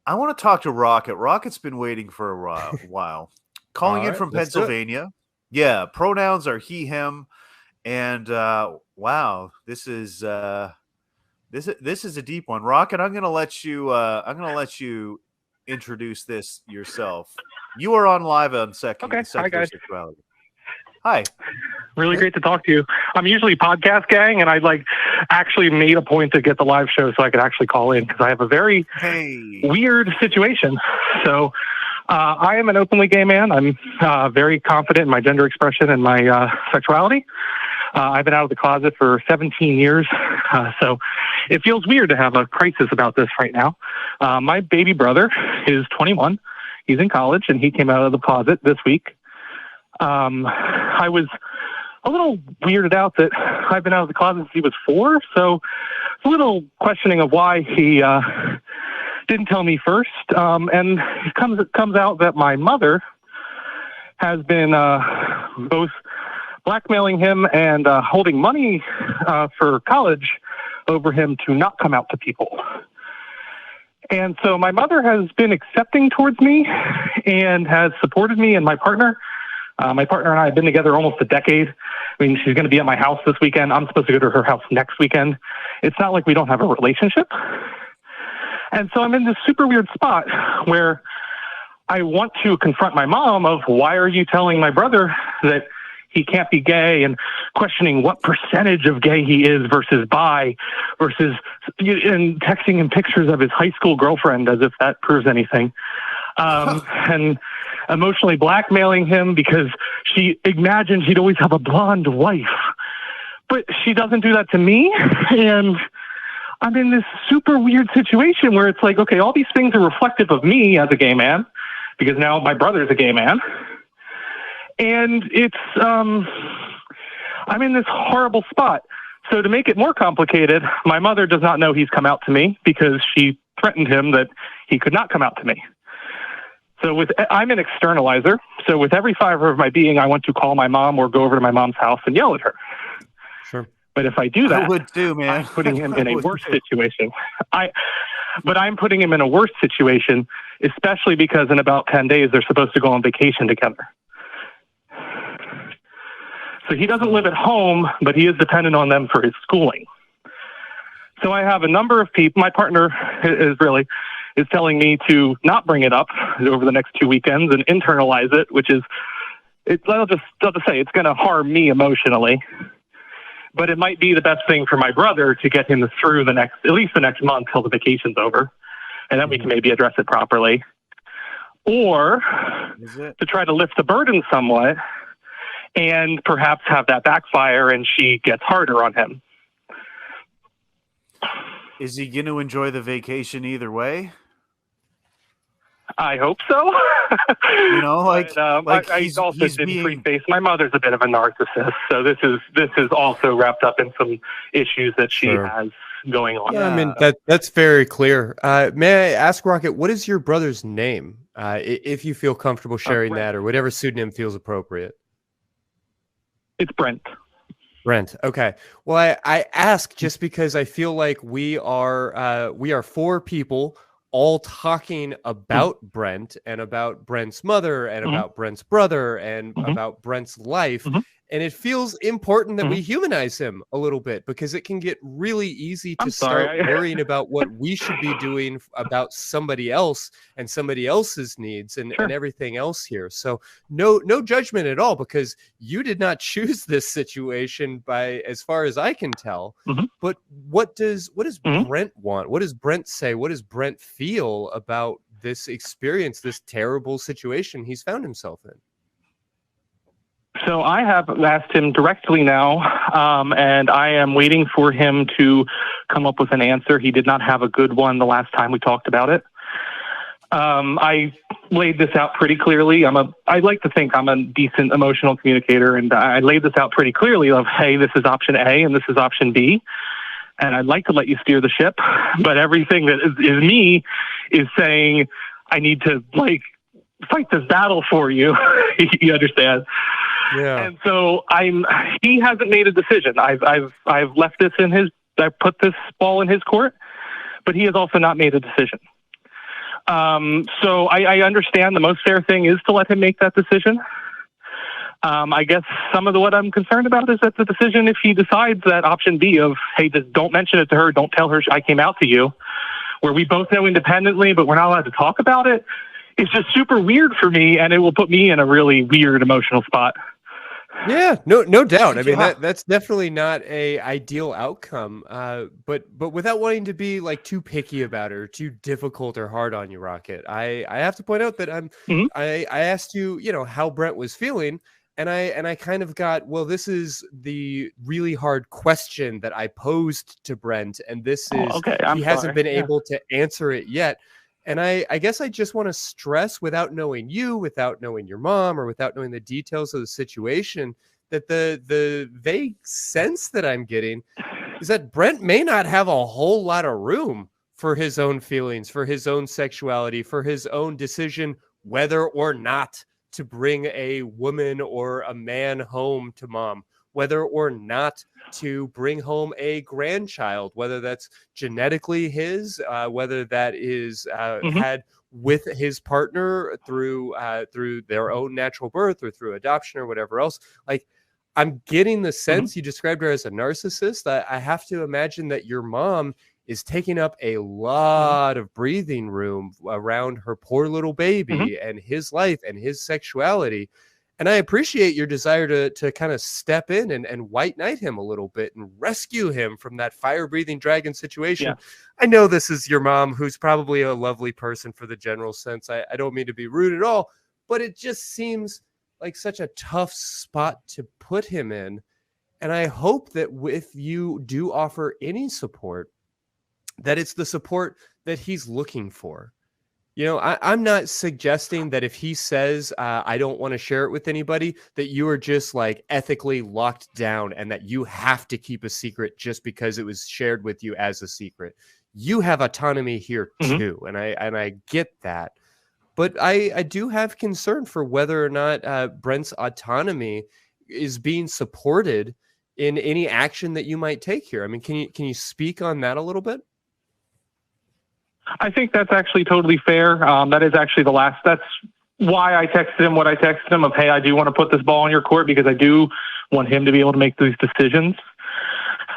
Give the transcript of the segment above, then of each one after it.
I want to talk to Rocket. Rocket's been waiting for a while. Calling in from Pennsylvania. Yeah, pronouns are he, him, and wow, this is a deep one. Rocket, I'm gonna let you introduce this yourself. You are on live on Okay. Hi, guys. Sexuality. Hi. Really great to talk to you. I'm usually podcast gang, and I actually made a point to get the live show so I could actually call in because I have a very weird situation. So I am an openly gay man. I'm very confident in my gender expression and my sexuality. I've been out of the closet for 17 years, so it feels weird to have a crisis about this right now. My baby brother is 21. He's in college, and he came out of the closet this week. I was a little weirded out that I've been out of the closet since he was 4, so it's a little questioning of why he didn't tell me first. And it comes out that my mother has been both blackmailing him and holding money for college over him to not come out to people. And so my mother has been accepting towards me and has supported me and my partner. My partner and I have been together almost a decade. I mean, she's going to be at my house this weekend. I'm supposed to go to her house next weekend. It's not like we don't have a relationship. And so I'm in this super weird spot where I want to confront my mom of why are you telling my brother that he can't be gay and questioning what percentage of gay he is versus bi versus and texting him pictures of his high school girlfriend as if that proves anything. And emotionally blackmailing him because she imagined he'd always have a blonde wife. But she doesn't do that to me. And I'm in this super weird situation where it's like, okay, all these things are reflective of me as a gay man because now my brother's a gay man. And it's, I'm in this horrible spot. So to make it more complicated, my mother does not know he's come out to me because she threatened him that he could not come out to me. So I'm an externalizer. So with every fiber of my being, I want to call my mom or go over to my mom's house and yell at her. Sure. But if I do that, I would too, man. I'm putting him in a worse situation. But I'm putting him in a worse situation, especially because in about 10 days, they're supposed to go on vacation together. So he doesn't live at home, but he is dependent on them for his schooling. So I have a number of people. My partner is telling me to not bring it up over the next 2 weekends and internalize it, which is, I'll just say it's going to harm me emotionally. But it might be the best thing for my brother to get him through at least the next month till the vacation's over. And then we can maybe address it properly. Or to try to lift the burden somewhat and perhaps have that backfire and she gets harder on him. Is he going to enjoy the vacation either way? I hope so. You know, I also didn't preface. My mother's a bit of a narcissist, so this is also wrapped up in some issues that she has going on. Yeah, I mean that's very clear. May I ask, Rocket, what is your brother's name? If you feel comfortable sharing that, or whatever pseudonym feels appropriate. It's Brent. Brent. Okay. Well, I ask just because I feel like we are 4 people all talking about Brent and about Brent's mother and about Brent's brother and about Brent's life. And it feels important that we humanize him a little bit because it can get really easy to start worrying about what we should be doing about somebody else and somebody else's needs and everything else here. So no judgment at all because you did not choose this situation by as far as I can tell. But what does Brent want? What does Brent say? What does Brent feel about this experience, this terrible situation he's found himself in? So I have asked him directly now, and I am waiting for him to come up with an answer. He did not have a good one the last time we talked about it. I laid this out pretty clearly. I like to think I'm a decent emotional communicator, and I laid this out pretty clearly of, hey, this is option A and this is option B. And I'd like to let you steer the ship, but everything that is me is saying I need to fight this battle for you. You understand? Yeah. And so he hasn't made a decision. I've left this I put this ball in his court, but he has also not made a decision. So I understand the most fair thing is to let him make that decision. I guess some of what I'm concerned about is that the decision, if he decides that option B of, hey, just don't mention it to her, don't tell her I came out to you, where we both know independently, but we're not allowed to talk about it, it's just super weird for me, and it will put me in a really weird emotional spot. Yeah, no doubt. I mean, that's definitely not a ideal outcome. But without wanting to be like too picky about it or too difficult or hard on you, Rocket, I have to point out that I asked you, how Brent was feeling. And I kind of got, well, this is the really hard question that I posed to Brent, and this is he hasn't been able to answer it yet. And I guess I just want to stress, without knowing you, without knowing your mom, or without knowing the details of the situation, that the vague sense that I'm getting is that Brent may not have a whole lot of room for his own feelings, for his own sexuality, for his own decision whether or not to bring a woman or a man home to mom, whether or not to bring home a grandchild, whether that's genetically his, whether that is had with his partner through their own natural birth or through adoption or whatever else. Like, I'm getting the sense you described her as a narcissist. I have to imagine that your mom is taking up a lot of breathing room around her poor little baby and his life and his sexuality. And I appreciate your desire to kind of step in and white knight him a little bit and rescue him from that fire-breathing dragon situation. Yeah. I know this is your mom, who's probably a lovely person for the general sense. I don't mean to be rude at all, but it just seems like such a tough spot to put him in. And I hope that if you do offer any support, that it's the support that he's looking for. I'm not suggesting that if he says, I don't want to share it with anybody, that you are just like ethically locked down and that you have to keep a secret just because it was shared with you as a secret. You have autonomy here too. And I get that. But I do have concern for whether or not Brent's autonomy is being supported in any action that you might take here. I mean, can you speak on that a little bit? I think that's actually totally fair. That is actually that's why I texted him what I texted him of, hey, I do want to put this ball in your court because I do want him to be able to make these decisions.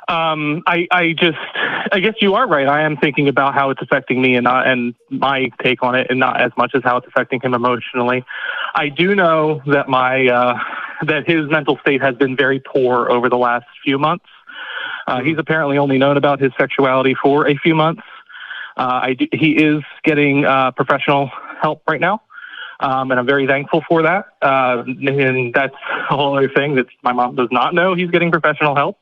I guess you are right. I am thinking about how it's affecting me and my take on it, and not as much as how it's affecting him emotionally. I do know that that his mental state has been very poor over the last few months. He's apparently only known about his sexuality for a few months. He is getting professional help right now, and I'm very thankful for that. And that's a whole other thing that my mom does not know. He's getting professional help,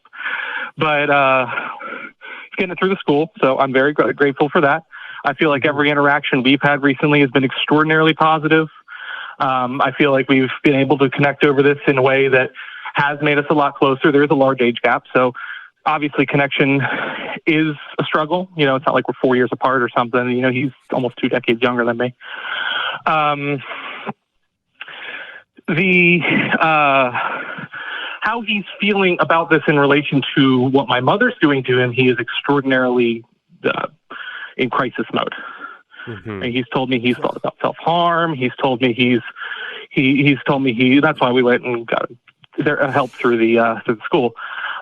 but he's getting it through the school, so I'm very grateful for that. I feel like every interaction we've had recently has been extraordinarily positive. I feel like we've been able to connect over this in a way that has made us a lot closer. There is a large age gap, so obviously connection is a struggle. It's not like we're 4 years apart or something. He's almost 2 decades younger than me. How he's feeling about this in relation to what my mother's doing to him, he is extraordinarily in crisis mode. And he's told me he's thought about self-harm. He's told me he's told me that's why we went and got help through the school.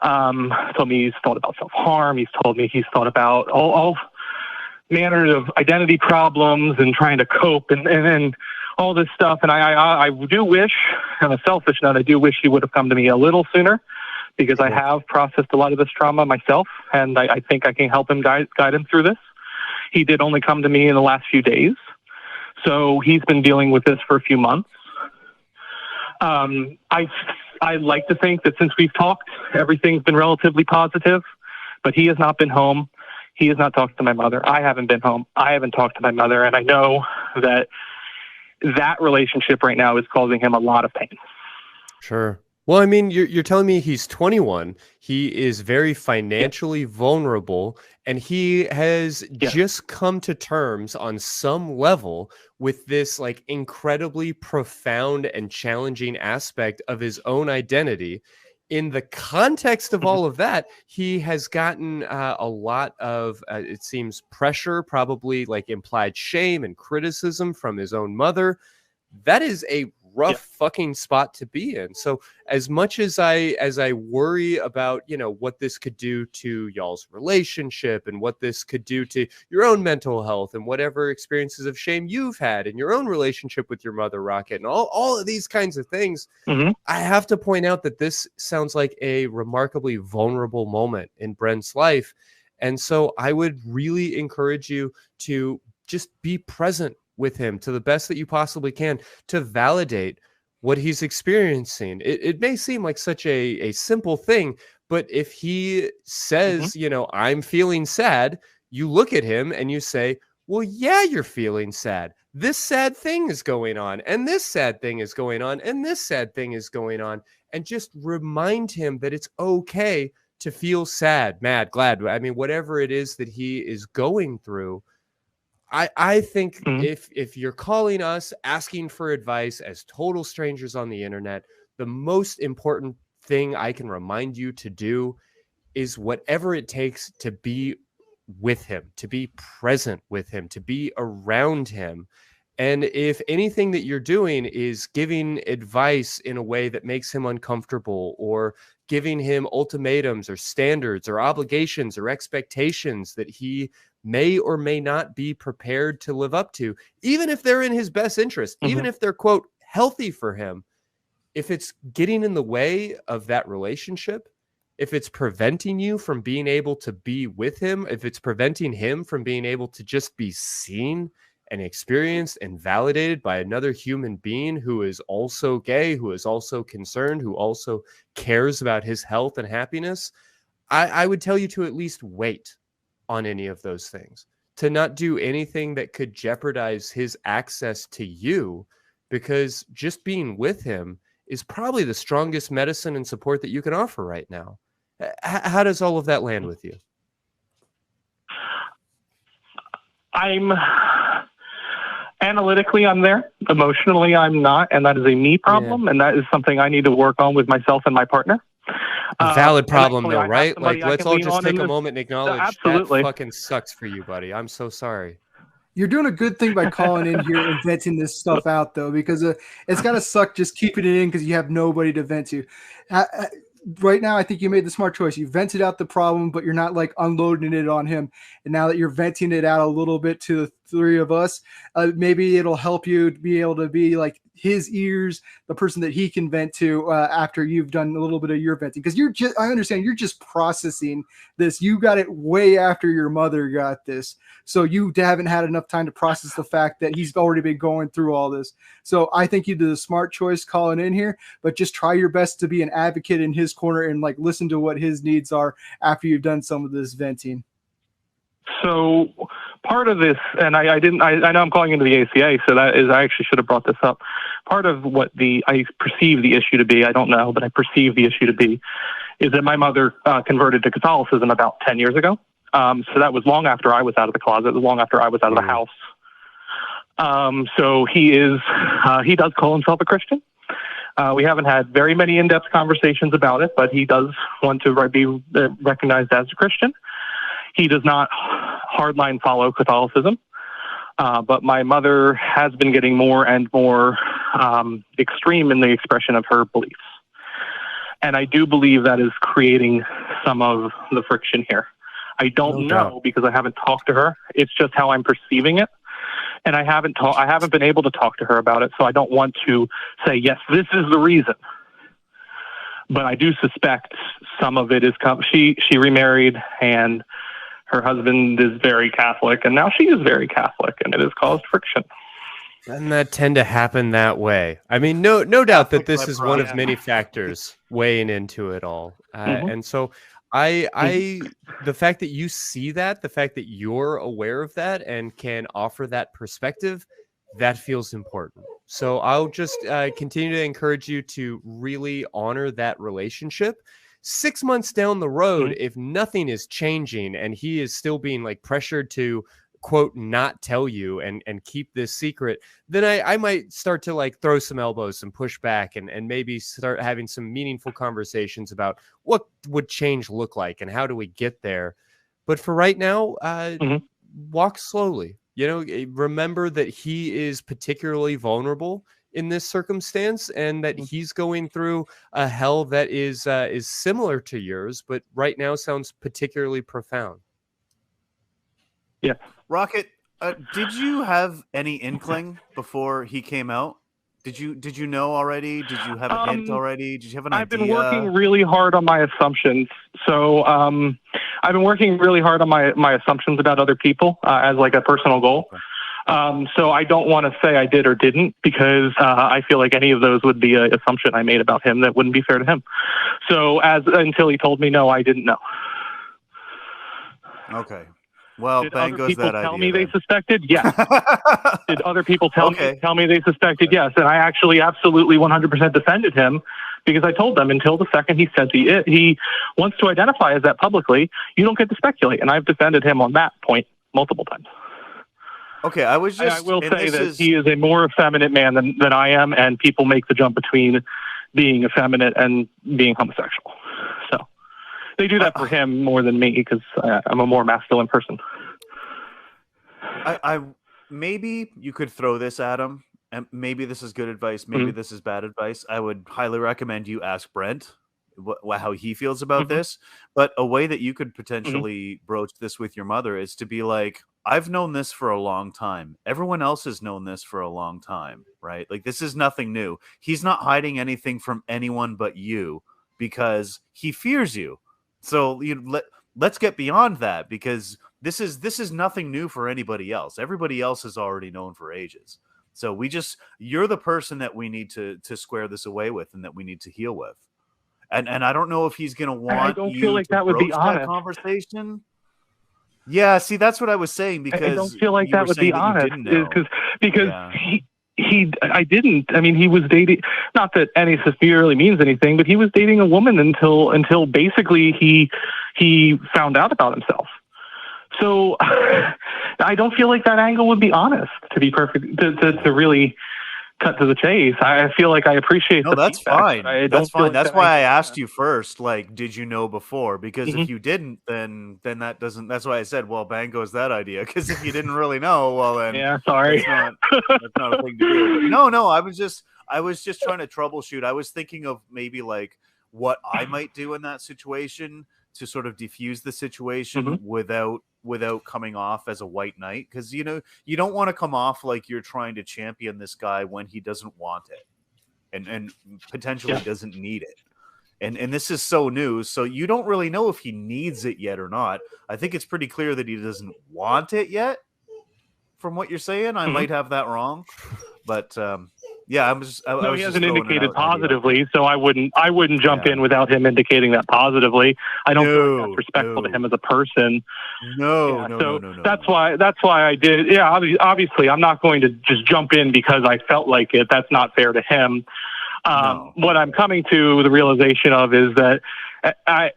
Told me he's thought about self-harm. He's told me he's thought about all manner of identity problems and trying to cope and all this stuff. And I do wish, on a selfish note, I do wish he would have come to me a little sooner, because I have processed a lot of this trauma myself, and I think I can help him guide him through this. He did only come to me in the last few days, so he's been dealing with this for a few months. I like to think that since we've talked, everything's been relatively positive, but he has not been home. He has not talked to my mother. I haven't been home. I haven't talked to my mother, and I know that relationship right now is causing him a lot of pain. Sure. Well, I mean, you're telling me he's 21. He is very financially vulnerable, and he has just come to terms on some level with this like incredibly profound and challenging aspect of his own identity. in the context of all of that, he has gotten a lot of, it seems, pressure, probably like implied shame and criticism from his own mother. That is a rough fucking spot to be in. So as much as I worry about, what this could do to y'all's relationship and what this could do to your own mental health and whatever experiences of shame you've had in your own relationship with your mother, Rocket, and all of these kinds of things, I have to point out that this sounds like a remarkably vulnerable moment in Brent's life. And so I would really encourage you to just be present with him to the best that you possibly can, to validate what he's experiencing. It may seem like such a simple thing, but if he says, I'm feeling sad, you look at him and you say, well, yeah, you're feeling sad. This sad thing is going on, and this sad thing is going on, and this sad thing is going on. And just remind him that it's okay to feel sad, mad, glad. I mean, whatever it is that he is going through. I think if you're calling us, asking for advice as total strangers on the internet, the most important thing I can remind you to do is whatever it takes to be with him, to be present with him, to be around him. And if anything that you're doing is giving advice in a way that makes him uncomfortable, or giving him ultimatums or standards or obligations or expectations that he may or may not be prepared to live up to, even if they're in his best interest, even if they're, quote, healthy for him, if it's getting in the way of that relationship, if it's preventing you from being able to be with him, if it's preventing him from being able to just be seen and experienced and validated by another human being who is also gay, who is also concerned, who also cares about his health and happiness, I would tell you to at least wait on any of those things, to not do anything that could jeopardize his access to you, because just being with him is probably the strongest medicine and support that you can offer right now. How does all of that land with you? Analytically, I'm there. Emotionally, I'm not. And that is a me problem. And that is something I need to work on with myself and my partner. Valid problem, though, right? Like, let's all just take a moment and acknowledge that fucking sucks for you, buddy. I'm so sorry. You're doing a good thing by calling in here and venting this stuff out, though, because it's got to suck just keeping it in because you have nobody to vent to. Right now, I think you made the smart choice. You vented out the problem, but you're not like unloading it on him. And now that you're venting it out a little bit to the three of us, maybe it'll help you be able to be like his ears, the person that he can vent to after you've done a little bit of your venting. Because I understand you're just processing this. You got it way after your mother got this. So you haven't had enough time to process the fact that he's already been going through all this. So I think you did a smart choice calling in here, but just try your best to be an advocate in his corner and like listen to what his needs are after you've done some of this venting. So part of this, and I know I'm calling into the ACA, so that is, I actually should have brought this up. Part of what I perceive the issue to be, I don't know, but I perceive the issue to be, is that my mother converted to Catholicism about 10 years ago. So that was long after I was out of the closet, long after I was out of the house. So he does call himself a Christian. We haven't had very many in-depth conversations about it, but he does want to be recognized as a Christian. He does not hardline follow Catholicism, but my mother has been getting more and more extreme in the expression of her beliefs. And I do believe that is creating some of the friction here. I don't know because I haven't talked to her. It's just how I'm perceiving it. And I haven't been able to talk to her about it, so I don't want to say, yes, this is the reason. But I do suspect some of it is she remarried, and her husband is very Catholic, and now she is very Catholic, and it has caused friction. Doesn't that tend to happen that way? I mean, no doubt that this is one of many factors weighing into it all. And so the fact that you see that, the fact that you're aware of that and can offer that perspective, that feels important. So I'll just continue to encourage you to really honor that relationship. 6 months down the road, if nothing is changing and he is still being like pressured to quote not tell you and keep this secret, then I might start to like throw some elbows and push back and maybe start having some meaningful conversations about what would change look like and how do we get there. But for right now, walk slowly. You know, remember that he is particularly vulnerable in this circumstance, and that he's going through a hell that is similar to yours, but right now sounds particularly profound. Yeah, Rocket, did you have any inkling before he came out? Did you know already? Did you have a hint already? Did you have an idea? I've been working really hard on my assumptions. So I've been working really hard on my assumptions about other people as like a personal goal. So I don't want to say I did or didn't, because I feel like any of those would be an assumption I made about him that wouldn't be fair to him. So until he told me no, I didn't know. Okay. Well, did bang other goes people that tell idea. me Then. they suspected? Yes. Did other people tell me they suspected? Yes. And I actually absolutely 100% defended him, because I told them until the second he said he wants to identify as that publicly, you don't get to speculate. And I've defended him on that point multiple times. Okay, I will say that he is a more effeminate man than I am, and people make the jump between being effeminate and being homosexual. So they do that for him more than me, because I'm a more masculine person. I maybe you could throw this at him, and maybe this is good advice, maybe this is bad advice. I would highly recommend you ask Brent how he feels about this. But a way that you could potentially broach this with your mother is to be like, I've known this for a long time. Everyone else has known this for a long time, right? Like, this is nothing new. He's not hiding anything from anyone but you, because he fears you. So let's get beyond that, because this is nothing new for anybody else. Everybody else has already known for ages. So you're the person that we need to square this away with, and that we need to heal with. And I don't know if he's going to want I don't feel like that would be honest. Conversation. Yeah, see, that's what I was saying, because I don't feel like that would be honest, because I didn't. I mean, he was dating. Not that any really means anything, but he was dating a woman until basically he found out about himself. So I don't feel like that angle would be honest. To be perfect, to really cut to the chase. I feel like I appreciate. No, that's feedback, fine. That's fine. That's why I asked you first. Like, did you know before? Because if you didn't, then that doesn't. That's why I said, well, bang goes that idea. Because if you didn't really know, well, then yeah, sorry, that's not a thing to do. But no, I was just trying to troubleshoot. I was thinking of maybe like what I might do in that situation to sort of diffuse the situation without coming off as a white knight, because you don't want to come off like you're trying to champion this guy when he doesn't want it and potentially doesn't need it. And this is so new, so you don't really know if he needs it yet or not. I think it's pretty clear that he doesn't want it yet, from what you're saying. I might have that wrong, but yeah, he hasn't indicated positively, so I wouldn't jump in without him indicating that positively. I don't feel like that's respectful to him as a person. No. That's why I did. Yeah, obviously, I'm not going to just jump in because I felt like it. That's not fair to him. What I'm coming to the realization of is that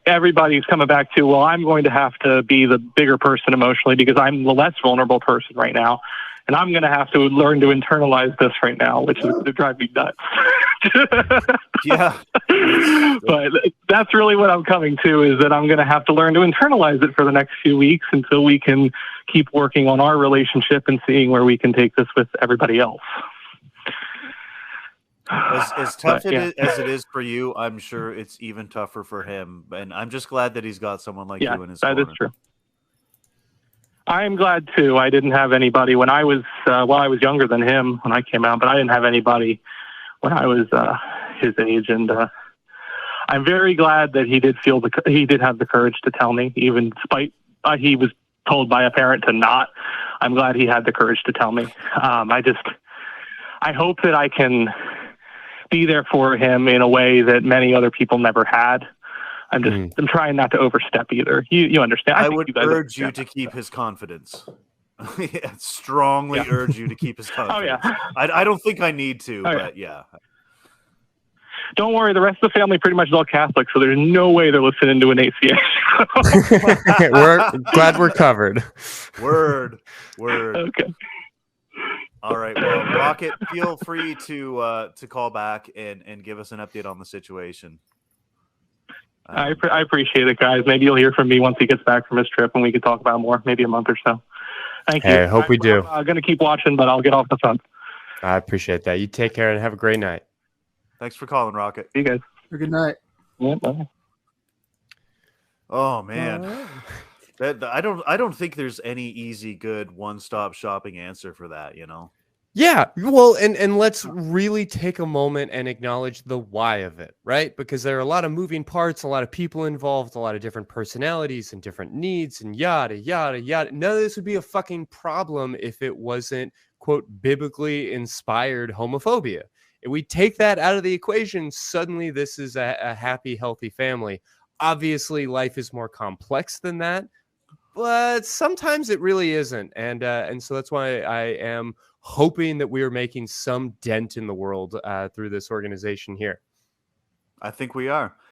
everybody's coming back to, well, I'm going to have to be the bigger person emotionally because I'm the less vulnerable person right now. And I'm going to have to learn to internalize this right now, which is going to drive me nuts. Yeah. But that's really what I'm coming to, is that I'm going to have to learn to internalize it for the next few weeks until we can keep working on our relationship and seeing where we can take this with everybody else. As tough as it is for you, I'm sure it's even tougher for him. And I'm just glad that he's got someone like you in his corner. That is true. I'm glad too. I didn't have anybody when I was I was younger than him when I came out, but I didn't have anybody when I was his age, and I'm very glad that he did have the courage to tell me, even despite he was told by a parent to not. I'm glad he had the courage to tell me. I hope that I can be there for him in a way that many other people never had. I'm trying not to overstep either. You understand? I would urge you to keep his confidence. Strongly urge you to keep his confidence. Oh, yeah. I don't think I need to, but yeah. don't worry, the rest of the family pretty much is all Catholic, so there's no way they're listening to an ACA. We're glad we're covered. Word. Okay. All right. Well, Rocket, feel free to call back and give us an update on the situation. I appreciate it, guys. Maybe you'll hear from me once he gets back from his trip, and we can talk about it more. Maybe a month or so. Thank you. I hope we do. I'm going to keep watching, but I'll get off the phone. I appreciate that. You take care and have a great night. Thanks for calling, Rocket. See you guys. Good night. Yeah, bye. Oh man, I don't think there's any easy, good, one-stop shopping answer for that. Yeah, well, and let's really take a moment and acknowledge the why of it, right? Because there are a lot of moving parts, a lot of people involved, a lot of different personalities and different needs and yada, yada, yada. None of this would be a fucking problem if it wasn't, quote, biblically inspired homophobia. If we take that out of the equation, suddenly this is a happy, healthy family. Obviously, life is more complex than that, but sometimes it really isn't. And so that's why I am hoping that we are making some dent in the world through this organization here. I think we are.